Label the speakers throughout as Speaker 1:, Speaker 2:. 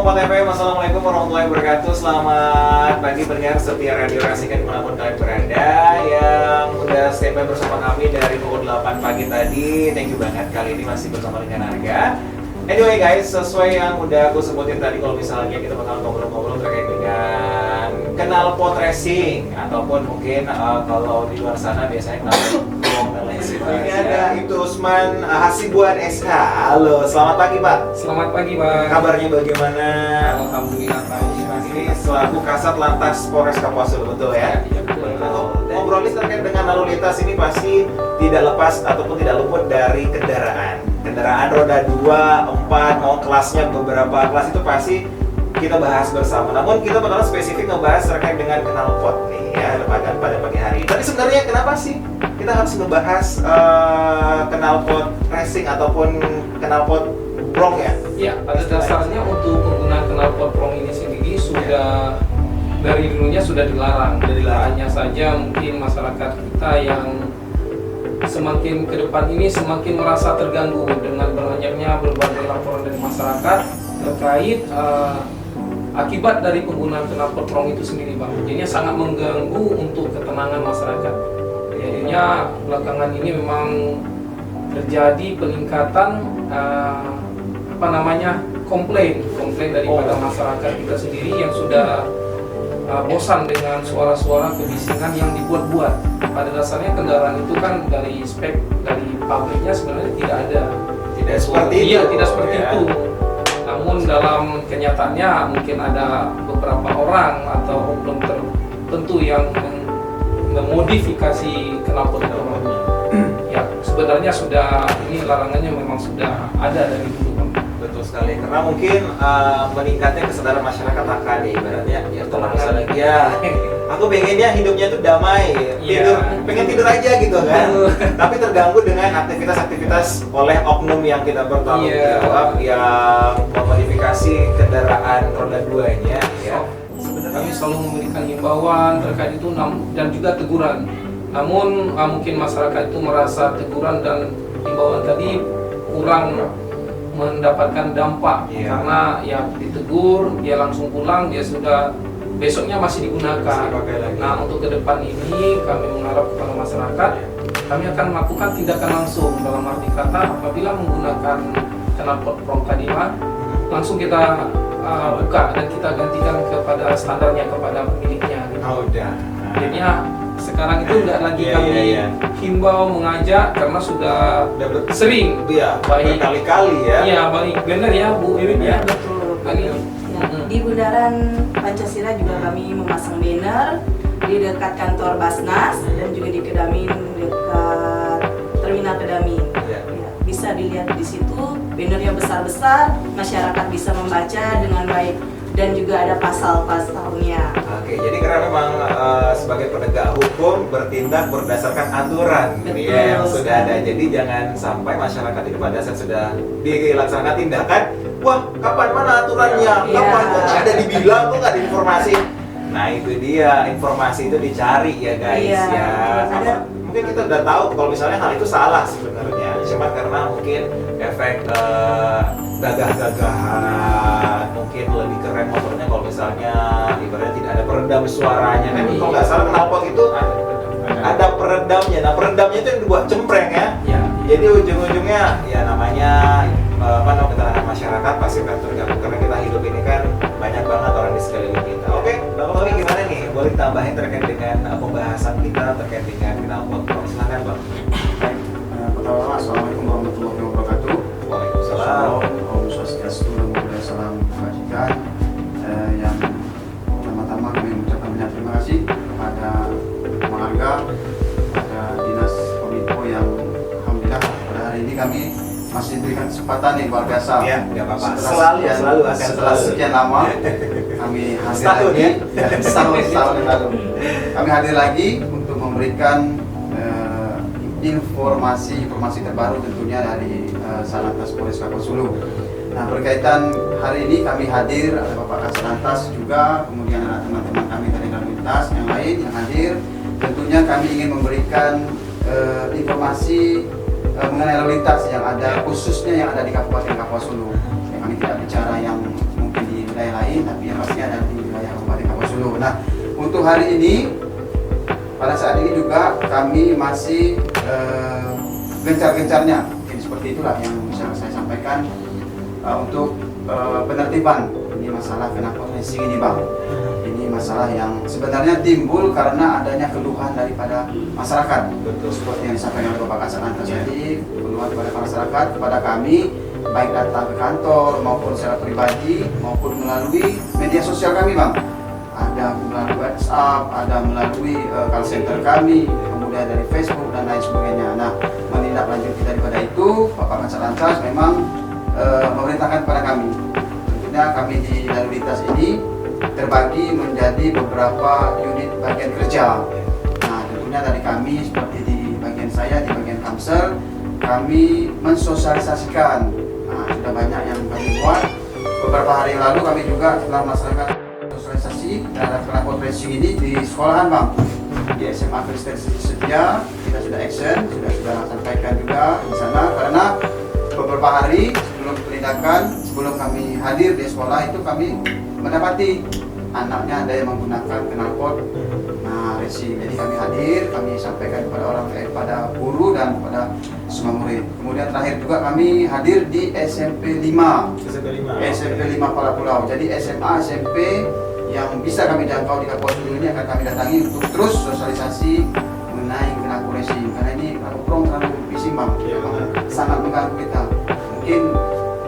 Speaker 1: Kompas FM, Assalamualaikum warahmatullahi wabarakatuh. Selamat pagi pendengar setia Radio Rasikan dimanapun kalian berada, yang udah standby bersama kami dari pukul 8 pagi tadi. Thank you banget, kali ini masih bersama dengan Arga. Anyway guys, sesuai yang udah aku sebutin tadi, kalau misalnya kita bakal ngobrol-ngobrol terkait dengan knalpot racing, ataupun mungkin kalau di luar sana biasanya knalpot blong dan lain sebagainya. Ini ada Ibtu Usman Hasibuan SH. Halo, selamat pagi Pak.
Speaker 2: Selamat pagi Pak.
Speaker 1: Kabarnya bagaimana?
Speaker 2: Alhamdulillah baik.
Speaker 1: Ini selaku Kasat Lantas Polres Kapuasulu, betul ya?
Speaker 2: Iya betul.
Speaker 1: Ngobrolin terkait dengan lalu lintas ini pasti tidak lepas ataupun tidak luput dari kendaraan roda 2, 4, mau kelasnya beberapa kelas itu pasti kita bahas bersama. Namun kita bakal spesifik ngebahas terkait dengan knalpot nih ya pada pagi hari. Tapi sebenarnya kenapa sih kita harus ngebahas knalpot racing ataupun knalpot prong ya?
Speaker 2: Ya, pada dasarnya untuk penggunaan knalpot prong ini sendiri sudah dari dulunya sudah dilarang. Hanya saja mungkin masyarakat kita yang semakin ke depan ini semakin merasa terganggu dengan banyaknya berbagai laporan dari masyarakat terkait akibat dari penggunaan knalpot prong itu sendiri Bang. Jadinya sangat mengganggu untuk ketenangan masyarakat. Jadinya belakangan ini memang terjadi peningkatan komplain daripada masyarakat kita sendiri yang sudah bosan dengan suara-suara kebisingan yang dibuat-buat. Pada dasarnya kendaraan itu kan dari spek dari pabriknya sebenarnya tidak seperti itu. Iya, tidak seperti itu. Namun dalam kenyataannya mungkin ada beberapa orang atau oknum tertentu yang memodifikasi knalpot itu. Ya, sebenarnya sudah ini larangannya memang sudah ada dari dulu.
Speaker 1: Betul sekali, karena mungkin meningkatnya kesadaran masyarakat akan ibaratnya ya kalau misalnya ya aku pengennya hidupnya tuh damai, pengen tidur aja gitu kan, tapi terganggu dengan aktivitas oleh oknum yang tidak bertanggung jawab yang memodifikasi kendaraan roda 2-nya ya.
Speaker 2: Sebenarnya kami selalu memberikan himbauan terkait itu dan juga teguran. Namun mungkin masyarakat itu merasa teguran dan himbauan tadi kurang mendapatkan dampak karena ya ditegur, dia langsung pulang, dia sudah besoknya masih digunakan. Nah, untuk ke depan ini kami mengharap kepada masyarakat, kami akan melakukan tindakan langsung dalam arti kata apabila menggunakan knalpot prong tadi langsung kita buka dan kita gantikan kepada standarnya kepada pemiliknya. Jadinya sekarang itu nggak lagi kami himbau mengajak karena sudah sering baik
Speaker 1: berkali-kali ya.
Speaker 2: Iya baik benar ya Bu Irin ya.
Speaker 3: Betul. Di Bundaran Pancasila juga kami memasang banner di dekat kantor Basnas dan juga di Kedamin dekat Terminal Kedamin. Ya, bisa dilihat di situ bannernya besar-besar, masyarakat bisa membaca dengan baik dan juga ada pasal-pasalnya.
Speaker 1: Oke, jadi karena memang sebagai penegak hukum bertindak berdasarkan aturan yang sudah ada. Jadi jangan sampai masyarakat itu pada saat sudah dilaksanakan tindakan, wah kapan mana aturannya, kapan kok nggak ada dibilang, kok nggak ada informasi. Nah itu dia, informasi itu dicari ya guys mungkin kita udah tahu kalau misalnya hal itu salah sebenarnya, cuma karena mungkin efek gagah-gagahan, mungkin lebih keren motornya kalau misalnya ibaratnya tidak ada peredam suaranya kan. Kalau nggak salah knalpot itu ada peredamnya. Nah peredamnya itu yang dibuat cempreng ya. Jadi ujung-ujungnya ya namanya ketenangan masyarakat pasti akan terganggu karena kita hidup ini kan banyak banget orang di sekeliling kita. Oke, Bapak Tommy gimana nih? Boleh tambahin terkait dengan pembahasan kita terkait dengan knalpot prong? Silakan Bang.
Speaker 4: Pertama, Assalamualaikum warahmatullahi wabarakatuh.
Speaker 1: Waalaikumsalam.
Speaker 4: Om Swastiastu, Namo Buddhaya, Salam Kebajikan. Yang pertama-tama kami mengucapkan banyak terima kasih kepada Arga, kepada Dinas Kominfo yang alhamdulillah pada hari ini kami masih diberikan kesempatan nih luar biasa.
Speaker 1: Iya, nggak apa-apa. Setelah
Speaker 4: sekian lama kami hadir lagi. Setahun yang lalu. Kami hadir lagi untuk memberikan informasi terbaru tentunya dari Satlantas Polres Kapuasulu. Nah, berkaitan hari ini kami hadir, ada Bapak Kaslantas juga, kemudian ada teman-teman kami dari lalu lintas yang lain yang hadir. Tentunya kami ingin memberikan informasi mengenai lalu lintas yang ada, khususnya yang ada di Kabupaten Kapuasulu. Kami tidak bicara yang mungkin di lain, tapi yang pasti ada di wilayah Kabupaten Kapuas Hulu. Nah, untuk hari ini, pada saat ini juga kami masih gencar-gencarnya, jadi seperti itulah yang bisa saya sampaikan untuk penertiban ini masalah knalpot racing ini Bang. Ini masalah yang sebenarnya timbul karena adanya keluhan daripada masyarakat.
Speaker 1: Betul.
Speaker 4: Seperti yang disampaikan oleh Bapak Kasat tadi, keluhan kepada masyarakat kepada kami, baik datang ke kantor maupun secara pribadi maupun melalui media sosial kami Bang. Ada melalui WhatsApp, ada melalui call center kami, kemudian dari Facebook dan lain sebagainya. Nah, menindaklanjuti daripada itu, Bapak Kasat memang memerintahkan kepada kami. Tentunya kami di lalu lintas ini terbagi menjadi beberapa unit bagian kerja. Nah, tentunya dari kami seperti di bagian saya, di bagian Kamsel, kami mensosialisasikan. Nah, sudah banyak yang kami buat. Beberapa hari yang lalu kami juga telah melaksanakan sosialisasi terhadap knalpot racing ini di sekolahan Bang. Di SMA Kristen Setia kita sudah action, sudah sampaikan juga di sana karena beberapa hari sebelum penindakan, sebelum kami hadir di sekolah itu kami mendapati anaknya ada yang menggunakan knalpot racing. Jadi kami hadir, kami sampaikan kepada orang pada guru dan kepada semua murid. Kemudian terakhir juga kami hadir di SMP 5 Pala Pulau. Jadi SMA SMP yang bisa kami jangkau di Kapuas Hulu ini akan kami datangi untuk terus sosialisasi mengenai knalpot racing karena ini knalpot terlalu bising Bang, sangat mengganggu kita. Mungkin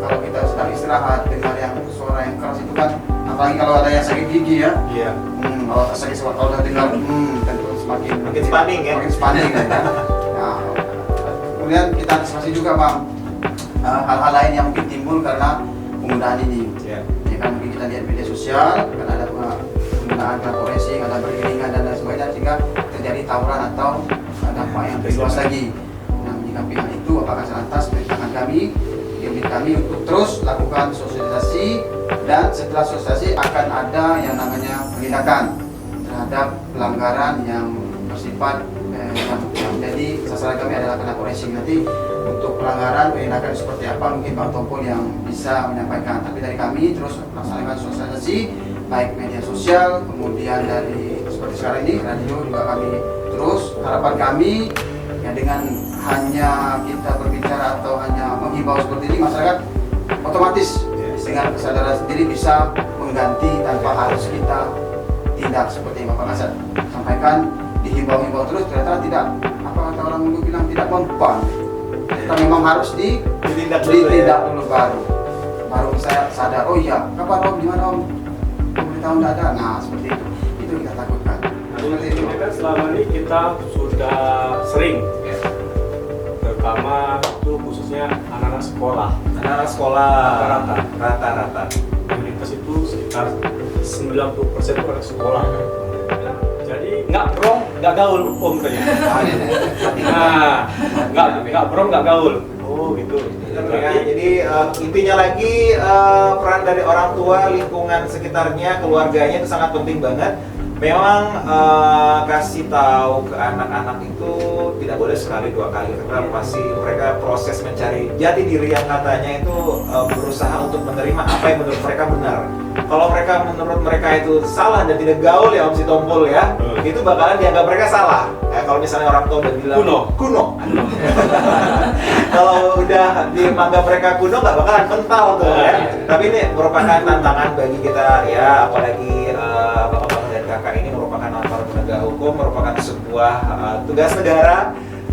Speaker 4: kalau kita sedang istirahat dengar yang suara yang keras itu kan, apalagi kalau ada yang sakit gigi ya.
Speaker 1: Iya.
Speaker 4: Kalau sakit kalau udah dengar tentu semakin
Speaker 1: stunning ya.
Speaker 4: Makin stunning kan. Nah, kemudian kita antisipasi juga Bang hal-hal lain yang mungkin timbul karena penggunaan ini.
Speaker 1: Iya.
Speaker 4: Ya kan mungkin kita lihat media sosial karena ada penggunaan knalpot racing, ada beriringan dan lain sebagainya sehingga terjadi tawuran atau dampak yang lebih luas lagi. Nah, menyikapi hal itu Bapak Kasat perintahkan kami unit kami untuk terus lakukan sosialisasi dan setelah sosialisasi akan ada yang namanya penindakan terhadap pelanggaran yang bersifat yang menjadi sasaran kami adalah knalpot racing. Nanti untuk pelanggaran penindakan seperti apa mungkin Bang Tompol yang bisa menyampaikan, tapi dari kami terus melaksanakan sosialisasi baik media sosial, kemudian dari seperti sekarang ini radio juga kami terus. Harapan kami ya dengan hanya kita berbicara atau hanya menghimbau seperti ini, masyarakat otomatis dengan kesadaran sendiri bisa mengganti tanpa harus kita tindak seperti yang Bapak Kasat sampaikan. Dihimbau-himbau terus ternyata tidak, apa kata orang dulu bilang, tidak mempan. Kita memang harus ditindak dulu baru saya sadar, oh iya kapan Om, gimana Om, pemberitahuan tidak ada. Nah seperti itu kita takutkan.
Speaker 5: Ini kan selama ini kita sudah sering terutama itu khususnya anak-anak sekolah.
Speaker 1: Anak-anak sekolah rata-rata.
Speaker 5: Komunitas itu sekitar 90% itu anak sekolah. Jadi nggak brong, nggak gaul Om ternyata. Nah, nggak brong, nggak gaul. Oh gitu.
Speaker 1: Jadi intinya lagi peran dari orang tua, lingkungan sekitarnya, keluarganya itu sangat penting banget. Memang kasih tahu ke anak-anak itu tidak boleh sekali dua kali karena pasti mereka proses mencari jati diri yang katanya itu berusaha untuk menerima apa yang menurut mereka benar. Kalau menurut mereka itu salah dan tidak gaul ya Om Si Tompol ya, itu bakalan dianggap mereka salah. Kalau misalnya orang tua udah bilang kuno. Kalau udah dianggap mereka kuno nggak bakalan mental tuh ya. Tapi ini merupakan tantangan bagi kita ya, apalagi bapak-bapak dan kakak ini merupakan aparat penegak hukum, merupakan sebuah tugas negara,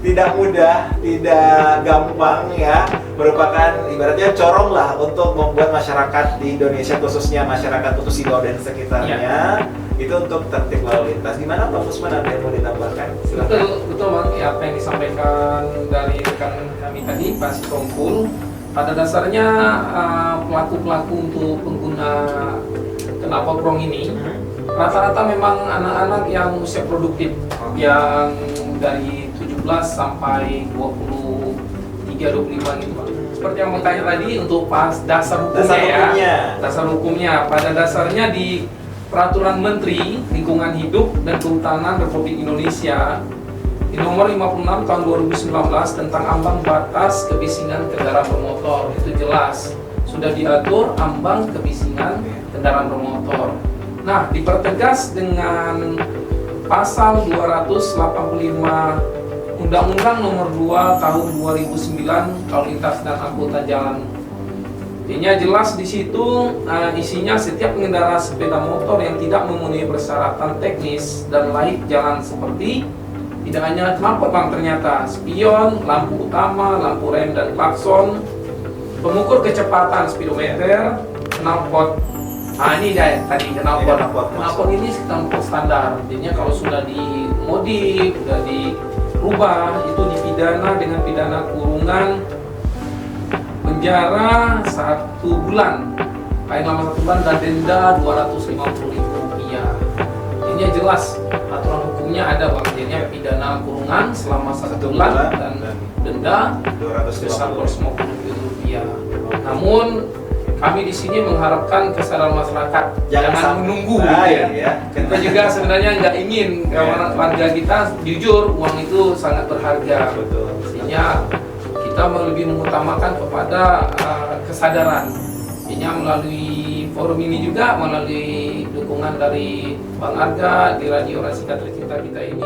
Speaker 1: tidak mudah, tidak gampang ya, merupakan ibaratnya corong lah untuk membuat masyarakat di Indonesia, khususnya masyarakat Putus Ibau dan sekitarnya itu untuk tertib lalu lintas. Gimana Pak Usman, ada yang mau ditambahkan? Silakan.
Speaker 2: Betul Bang, apa yang disampaikan dari rekan kami tadi Pak Si Tompol, pada dasarnya pelaku-pelaku untuk pengguna knalpot brong ini rata-rata memang anak-anak yang usia produktif, yang dari 17 sampai 23-25 gitu Pak. Seperti yang mau tanya tadi untuk pas dasar hukumnya. Dasar hukumnya pada dasarnya di Peraturan Menteri Lingkungan Hidup dan Kehutanan Republik Indonesia di nomor 56 tahun 2019 tentang ambang batas kebisingan kendaraan bermotor, itu jelas sudah diatur ambang kebisingan kendaraan bermotor. Nah, dipertegas dengan pasal 285 Undang-Undang Nomor 2 Tahun 2009 Lalu Lintas dan Angkutan Jalan. Intinya jelas di situ isinya setiap pengendara sepeda motor yang tidak memenuhi persyaratan teknis dan laik jalan seperti tidak hanya knalpot bang, ternyata spion, lampu utama, lampu rem dan klakson, pengukur kecepatan speedometer, knalpot. Nah ini deh tadi knalpot. Knalpot ini knalpot standar. Jadinya kalau sudah dimodif, sudah dirubah, itu dipidana dengan pidana kurungan penjara 1 bulan, paling lama 1 bulan, dan denda Rp250.000. Ini jelas aturan hukumnya ada bang, jadinya pidana kurungan selama 1 bulan dan denda sebesar Rp250.000. Namun kami di sini mengharapkan kesadaran masyarakat jangan menunggu. Kita juga sebenarnya nggak ingin warga kita jujur, uang itu sangat berharga. Sehingga kita lebih mengutamakan kepada kesadaran. Artinya melalui forum ini juga, melalui dukungan dari Bang Arga di Radio Rasika Tercinta kita ini,